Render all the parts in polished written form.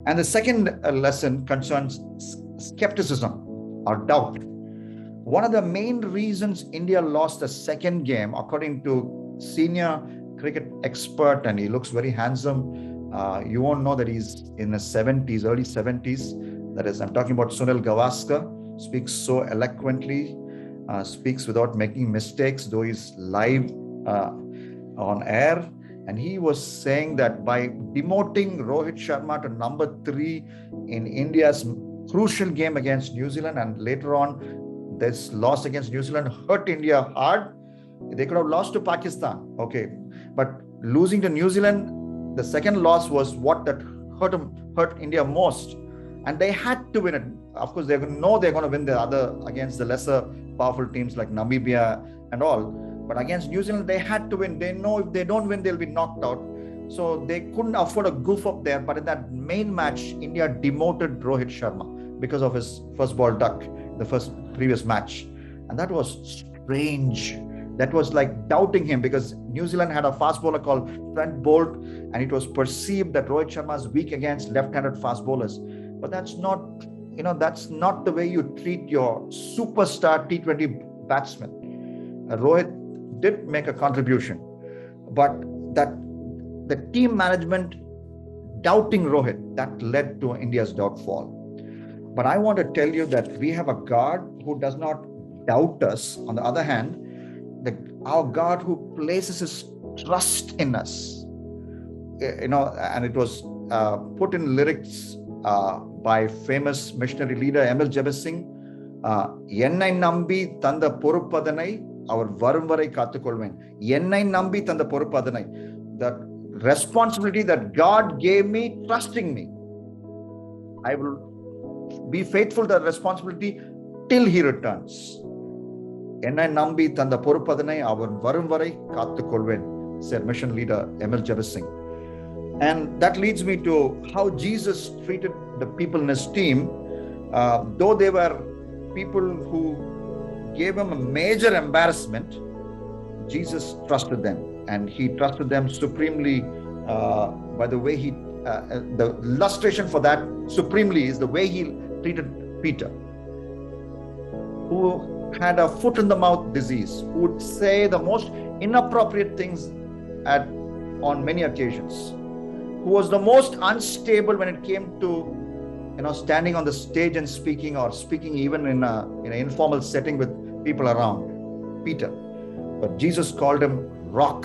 And the second lesson concerns skepticism or doubt. One of the main reasons India lost the second game, according to senior cricket expert, and he looks very handsome. You won't know that he's in the 70s, early 70s. That is, I'm talking about Sunil Gavaskar, speaks so eloquently, speaks without making mistakes, though he's live on air. And he was saying that by demoting Rohit Sharma to number 3 in India's crucial game against New Zealand, and later on this loss against New Zealand hurt India hard. They could have lost to Pakistan, okay, but losing to New Zealand, the second loss, was what that hurt India most, and they had to win it. Of course, they know they're going to win the other against the lesser powerful teams like Namibia and all. But against New Zealand, they had to win. They know if they don't win, they'll be knocked out. So they couldn't afford a goof up there. But in that main match, India demoted Rohit Sharma because of his first ball duck, the previous match. And that was strange. That was like doubting him, because New Zealand had a fast bowler called Trent Bolt, and it was perceived that Rohit Sharma is weak against left-handed fast bowlers. But that's not the way you treat your superstar T20 batsman. Rohit did make a contribution, but that the team management doubting Rohit, that led to India's downfall. But I want to tell you that we have a God who does not doubt us. On the other hand, our God who places his trust in us, and it was put in lyrics by famous missionary leader Emil Jebasingh. Ennai nambi tanda porupadanai அவர் வரும் வரை காத்துக்கொள்வேன். என்னை நம்பி தந்த பொறுப்பு அதனை. The responsibility that God gave me, trusting me, I will be faithful to that responsibility till he returns. என்னை நம்பி தந்த பொறுப்பு அதனை அவர் வரும் வரை காத்துக்கொள்வேன், said mission leader Emil Jebasingh. And that leads me to how Jesus treated the people in his team. Though they were people who gave him a major embarrassment, Jesus trusted them, and he trusted them supremely by the way the illustration for that supremely is the way he treated Peter, who had a foot in the mouth disease, who would say the most inappropriate things on many occasions, who was the most unstable when it came to standing on the stage and speaking, or speaking even in an informal setting with people around, Peter. But Jesus called him rock.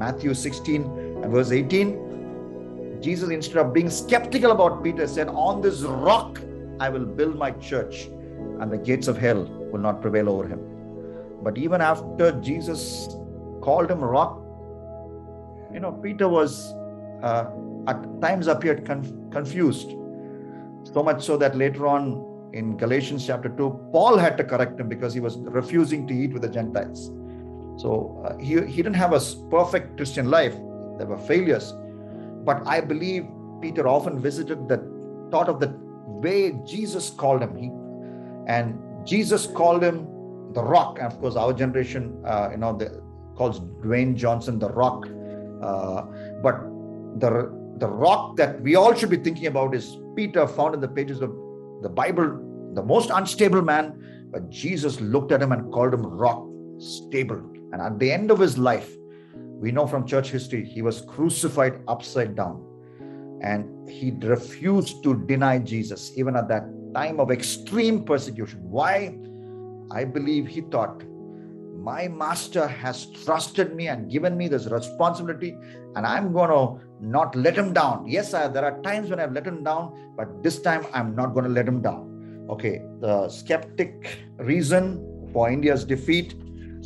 Matthew 16 and verse 18, Jesus, instead of being skeptical about Peter, said, on this rock I will build my church, and the gates of hell will not prevail over him. But even after Jesus called him rock, Peter was at times appeared confused. So much so that later on in Galatians chapter 2, Paul had to correct him because he was refusing to eat with the Gentiles. So he didn't have a perfect Christian life. There were failures. But I believe Peter often visited the thought of the way Jesus called him. And Jesus called him the rock. And of course, our generation, calls Dwayne Johnson the rock. But the rock that we all should be thinking about is Peter, found in the pages of the Bible, the most unstable man. But Jesus looked at him and called him rock, stable. And at the end of his life, we know from church history, he was crucified upside down. And he refused to deny Jesus, even at that time of extreme persecution. Why? I believe he thought, my master has trusted me and given me this responsibility, and I'm going to not let him down. Yes, there are times when I've let him down, but this time I'm not going to let him down. Okay, the skeptic reason for India's defeat